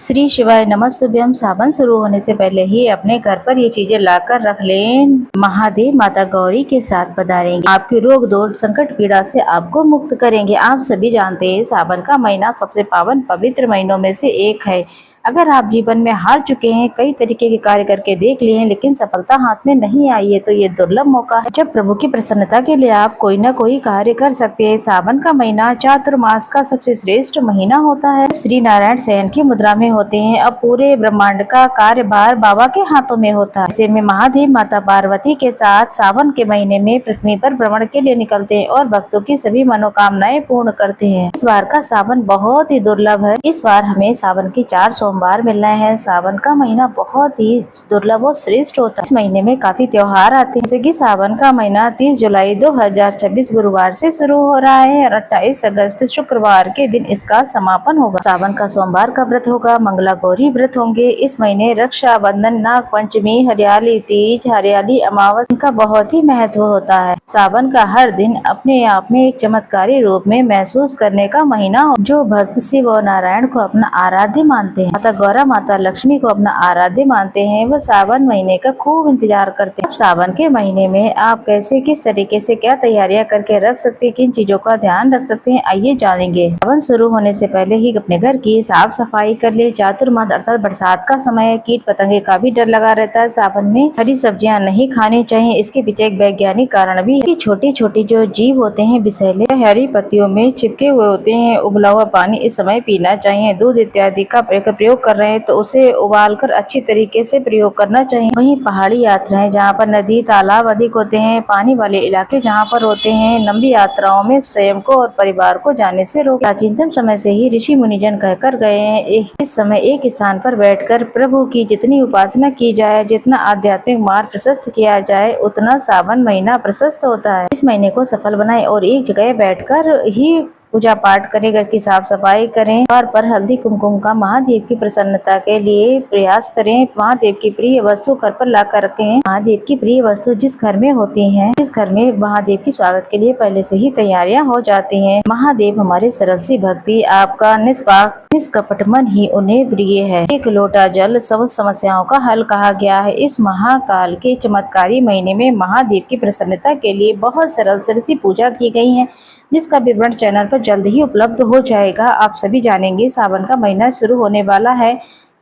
श्री शिवाय नमस्तुभ्यम। सावन शुरू होने से पहले ही अपने घर पर ये चीजें लाकर रख लें। महादेव माता गौरी के साथ पधारेंगे, आपकी रोग दोष संकट पीड़ा से आपको मुक्त करेंगे। आप सभी जानते हैं सावन का महीना सबसे पावन पवित्र महीनों में से एक है। अगर आप जीवन में हार चुके हैं, कई तरीके के कार्य करके देख लिए हैं लेकिन सफलता हाथ में नहीं आई है, तो ये दुर्लभ मौका है जब प्रभु की प्रसन्नता के लिए आप कोई न कोई कार्य कर सकते हैं। सावन का महीना चातुर्मास का सबसे श्रेष्ठ महीना होता है। श्री नारायण शयन की मुद्रा में होते हैं। अब पूरे ब्रह्मांड का कार्यभार बाबा के हाथों में होता है। ऐसे में महादेव माता पार्वती के साथ सावन के महीने में पृथ्वी पर भ्रमण के लिए निकलते हैं और भक्तों की सभी मनोकामनाएं पूर्ण करते हैं। इस बार का सावन बहुत ही दुर्लभ है। इस बार हमें सावन की 4 सोमवार मिलना है। सावन का महीना बहुत ही दुर्लभ और श्रेष्ठ होता है। इस महीने में काफी त्योहार आते हैं, जैसे कि सावन का महीना 30 जुलाई 2026 गुरुवार से शुरू हो रहा है और 28 अगस्त शुक्रवार के दिन इसका समापन होगा। सावन का सोमवार का व्रत होगा, मंगला गौरी व्रत होंगे। इस महीने रक्षा बंधन, नाग पंचमी, हरियाली तीज, हरियाली अमावस का बहुत ही महत्व होता है। सावन का हर दिन अपने आप में एक चमत्कारी रूप में महसूस करने का महीना हो। जो भक्त शिव और नारायण को अपना आराध्य मानते हैं, माता गौरा, माता लक्ष्मी को अपना आराध्य मानते हैं, वो सावन महीने का खूब इंतजार करते हैं। सावन के महीने में आप कैसे किस तरीके से क्या तैयारियां करके रख सकते हैं, किन चीजों का ध्यान रख सकते हैं, आइए जानेंगे। सावन शुरू होने से पहले ही अपने घर की साफ सफाई कर ले। चातुर्मास अर्थात बरसात का समय, कीट पतंगे का भी डर लगा रहता है। सावन में हरी सब्जियां नहीं खानी चाहिए। इसके पीछे एक वैज्ञानिक कारण भी है। छोटी छोटी जो जीव होते हैं विषैले, हरी पत्तियों में चिपके हुए होते हैं। उबला हुआ पानी इस समय पीना चाहिए। दूध इत्यादि का प्रयोग कर रहे हैं तो उसे उबालकर अच्छी तरीके से प्रयोग करना चाहिए। वहीं पहाड़ी यात्राएं जहाँ पर नदी तालाब अधिक होते हैं, पानी वाले इलाके जहाँ पर होते हैं, लंबी यात्राओं में स्वयं को और परिवार को जाने से रोक। प्राचीनतम समय से ही ऋषि मुनिजन कहकर गए हैं, इस समय एक स्थान पर बैठकर प्रभु की जितनी उपासना की जाए, जितना आध्यात्मिक मार्ग प्रशस्त किया जाए, उतना सावन महीना प्रशस्त होता है। इस महीने को सफल बनाएं और एक जगह बैठकर ही पूजा पाठ करें, घर की साफ सफाई करें, द्वार पर हल्दी कुमकुम का महादेव की प्रसन्नता के लिए प्रयास करें। महादेव की प्रिय वस्तु घर पर लाकर रखें। महादेव की प्रिय वस्तु जिस घर में होती हैं, जिस घर में महादेव की स्वागत के लिए पहले से ही तैयारियां हो जाती हैं। महादेव हमारे सरल सी भक्ति, आपका निष्कपट मन ही उन्हें प्रिय है। एक लोटा जल सब समस्याओं का हल कहा गया है। इस महाकाल के चमत्कारी महीने में महादेव की प्रसन्नता के लिए बहुत सरल सी पूजा की गई है, जिसका विवरण चैनल पर जल्द ही उपलब्ध हो जाएगा। आप सभी जानेंगे सावन का महीना शुरू होने वाला है,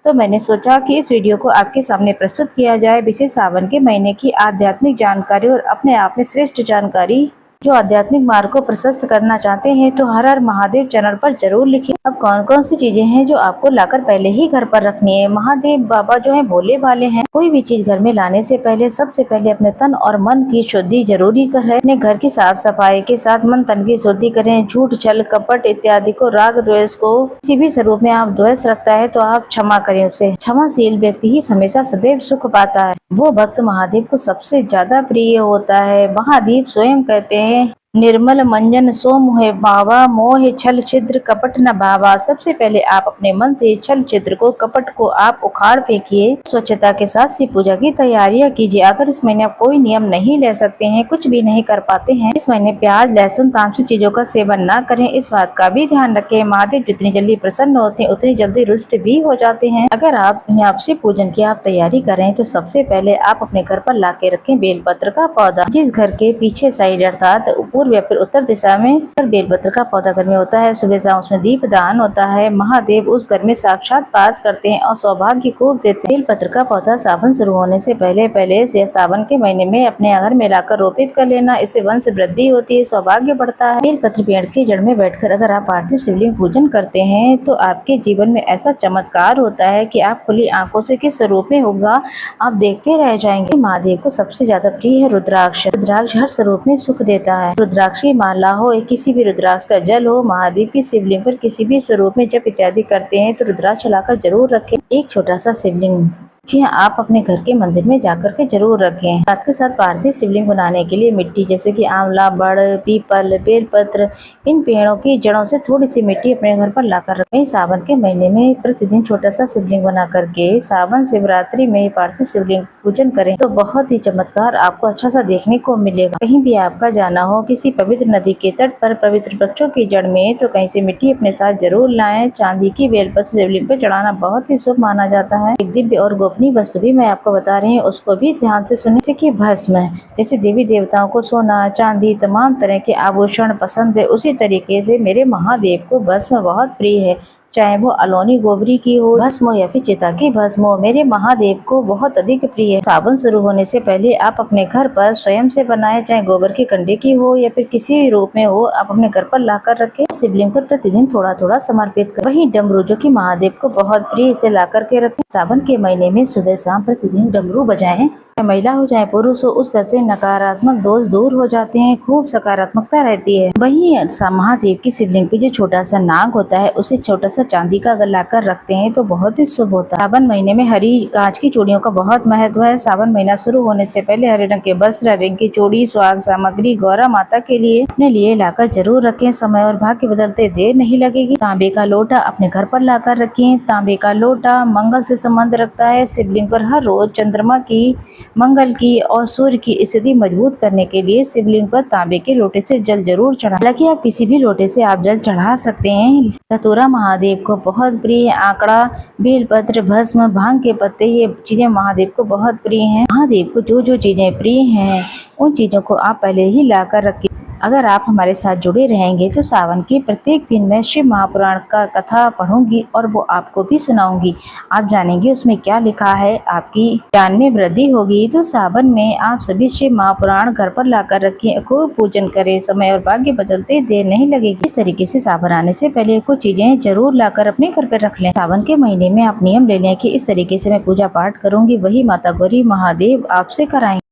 तो मैंने सोचा कि इस वीडियो को आपके सामने प्रस्तुत किया जाए। विशेष सावन के महीने की आध्यात्मिक जानकारी और अपने आप में श्रेष्ठ जानकारी। जो आध्यात्मिक मार्ग को प्रशस्त करना चाहते हैं तो हर हर महादेव चैनल पर जरूर लिखें। अब कौन कौन सी चीजें हैं जो आपको लाकर पहले ही घर पर रखनी है। महादेव बाबा जो है भोले वाले हैं। कोई भी चीज घर में लाने से पहले सबसे पहले अपने तन और मन की शुद्धि जरूरी है। अपने घर की साफ सफाई के साथ मन तन की शुद्धि करें। झूठ छल कपट इत्यादि को, राग द्वेष को, किसी भी स्वरूप में आप द्वेष रखता है तो आप क्षमा करें उसे। क्षमाशील व्यक्ति ही हमेशा सदैव सुख पाता है। वो भक्त महादेव को सबसे ज्यादा प्रिय होता है। महादेव स्वयं कहते हैं, निर्मल मंजन सो मुहे भावा, मोह छल छिद्र कपट न भावा। सबसे पहले आप अपने मन से छल छिद्र को, कपट को आप उखाड़ फेंकिए। स्वच्छता के साथ शिव पूजा की तैयारियां कीजिए। अगर इस महीने आप कोई नियम नहीं ले सकते हैं, कुछ भी नहीं कर पाते हैं, इस महीने प्याज लहसुन तामसिक चीजों का सेवन न करें। इस बात का भी ध्यान रखें। महादेव जितनी जल्दी प्रसन्न होते हैं उतनी जल्दी रुष्ट भी हो जाते हैं। अगर आप यहाँ शिव पूजन की आप तैयारी करें तो सबसे पहले आप अपने घर पर ला के रखें बेलपत्र का पौधा। जिस घर के पीछे साइड अर्थात पूर्व या फिर उत्तर दिशा में बेलपत्र का पौधा घर में होता है, सुबह शाम उसमें दीप दान होता है। महादेव उस घर में साक्षात वास करते हैं और सौभाग्य खूब देते हैं। बेलपत्र का पौधा सावन शुरू होने से पहले से सावन के महीने में अपने घर में लाकर रोपित कर लेना। इससे वंश वृद्धि होती है, सौभाग्य बढ़ता है। बेलपत्र पेड़ की जड़ में बैठकर अगर आप पार्थिव शिवलिंग पूजन करते हैं तो आपके जीवन में ऐसा चमत्कार होता है कि आप खुली आंखों से किस स्वरूप में होगा आप देखते रह जाएंगे। महादेव को सबसे ज्यादा प्रिय है रुद्राक्ष। रुद्राक्ष हर स्वरूप में सुख देता है। रुद्राक्ष माला हो, किसी भी रुद्राक्ष का जल हो, महादेव की शिवलिंग पर किसी भी स्वरूप में जप इत्यादि करते हैं तो रुद्राक्ष लाकर जरूर रखें। एक छोटा सा शिवलिंग जी हाँ, आप अपने घर के मंदिर में जाकर के जरूर रखें। साथ के साथ पार्थिव शिवलिंग बनाने के लिए मिट्टी जैसे कि आंवला, बड़, पीपल, बेलपत्र, इन पेड़ों की जड़ों से थोड़ी सी मिट्टी अपने घर पर लाकर रखें। सावन के महीने में प्रतिदिन छोटा सा शिवलिंग बना करके सावन शिवरात्रि में पार्थिव शिवलिंग पूजन करें तो बहुत ही चमत्कार आपको अच्छा सा देखने को मिलेगा। कहीं भी आपका जाना हो किसी पवित्र नदी के तट पर पवित्र वृक्षों की जड़ में तो कहीं से मिट्टी अपने साथ जरूर लाएं। चांदी की बेलपत्र शिवलिंग पर चढ़ाना बहुत ही शुभ माना जाता है। एक दिव्य और गोपनीय वस्तु भी मैं आपको बता रही हूँ, उसको भी ध्यान से सुनने से कि भस्म, जैसे देवी देवताओं को सोना, चांदी, तमाम तरह के आभूषण पसंद है, उसी तरीके से मेरे महादेव को भस्म बहुत प्रिय है। चाहे वो अलोनी गोबरी की हो भस्म हो या फिर चिता की भस्म हो, मेरे महादेव को बहुत अधिक प्रिय है। सावन शुरू होने से पहले आप अपने घर पर स्वयं से बनाए, चाहे गोबर के कंडे की हो या फिर किसी रूप में हो, आप अपने घर पर लाकर रखें। शिवलिंग पर प्रतिदिन थोड़ा थोड़ा समर्पित करें। वहीं डमरू जो कि महादेव को बहुत प्रिय, इसे ला करके रखें। सावन के महीने में सुबह शाम प्रतिदिन डमरू बजाएं। महिला हो चाहे पुरुष हो, उस घर से नकारात्मक दोष दूर हो जाते हैं, खूब सकारात्मकता रहती है। वहीं महादेव की शिवलिंग पे जो छोटा सा नाग होता है, उसे छोटा सा चांदी का अगर लाकर रखते हैं तो बहुत ही शुभ होता है। सावन महीने में हरी कांच की चूड़ियों का बहुत महत्व है। सावन महीना शुरू होने से पहले हरे रंग के वस्त्र, हरे रंग की चूड़ी, सुहाग सामग्री गौरा माता के लिए अपने लिए लाकर जरूर रखें। समय और भाग्य बदलते देर नहीं लगेगी। तांबे का लोटा अपने घर पर लाकर रखें। तांबे का लोटा मंगल से संबंध रखता है। शिवलिंग पर हर रोज चंद्रमा की, मंगल की और सूर्य की स्थिति मजबूत करने के लिए शिवलिंग पर तांबे के लोटे से जल जरूर चढ़ा। हालांकि आप किसी भी लोटे से आप जल चढ़ा सकते हैं। धतूरा महादेव को बहुत प्रिय है। आंकड़ा, बेलपत्र, भस्म, भांग के पत्ते, ये चीजें महादेव को बहुत प्रिय हैं। महादेव को जो जो चीजें प्रिय हैं उन चीजों को आप पहले ही ला कर रखिए। अगर आप हमारे साथ जुड़े रहेंगे तो सावन के प्रत्येक दिन मैं शिव महापुराण का कथा पढ़ूंगी और वो आपको भी सुनाऊंगी। आप जानेंगे उसमें क्या लिखा है, आपकी ज्ञान में वृद्धि होगी। तो सावन में आप सभी शिव महापुराण घर पर लाकर रखें, खूब पूजन करें। समय और भाग्य बदलते देर नहीं लगेगी। इस तरीके से सावन आने से पहले कुछ चीजें जरूर लाकर अपने घर पर रख लें। सावन के महीने में आप नियम ले लें कि इस तरीके से मैं पूजा पाठ करूंगी, वही माता गौरी महादेव आपसे कराएंगे।